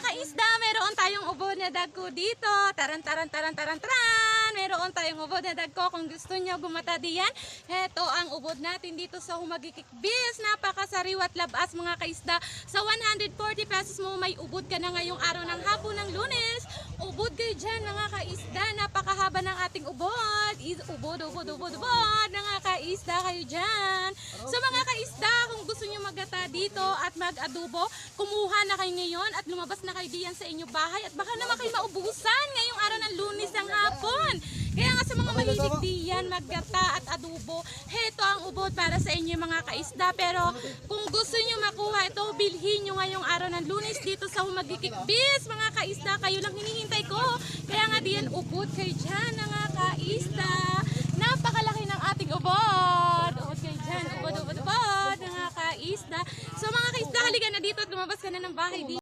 kaisda, meron tayong ubod na dagko dito. Taran. Meron tayong ubod na dagko. Kung gusto nyo gumata diyan, heto ang ubod natin dito sa Humagikikbis. Napakasariwat labas mga kaisda. Sa 140 pesos mo may ubod ka na ngayong araw ng hapon ng Lunes. Ubod kayo dyan mga kaisda. Napakahaba ng ating ubod. Ubod. Mga kaisda kayo dyan. So mga kaisda, kung gusto nyo magata dito at mag-adobo, kumuha na kayo ngayon at lumabas na kayo diyan sa inyong bahay at baka naman kayo maubusan ngayong araw ng Lunes ng hapon. Kaya nga sa mga mahilig diyan maggata at adobo, heto ang ubod para sa inyo mga kaisda. Pero kung gusto nyo makuha ito, bilhin nyo ngayong araw ng Lunes dito sa Humagikikbis mga kaisda. Kayo lang hinihintay ko. Kaya nga diyan ubod kayo dyan mga kaisda. Napakalaki ng ating ubod. Ubod kayo dyan. Ubod mga kaisda. So mga kaisda, halika na dito at lumabas ka na ng bahay dito.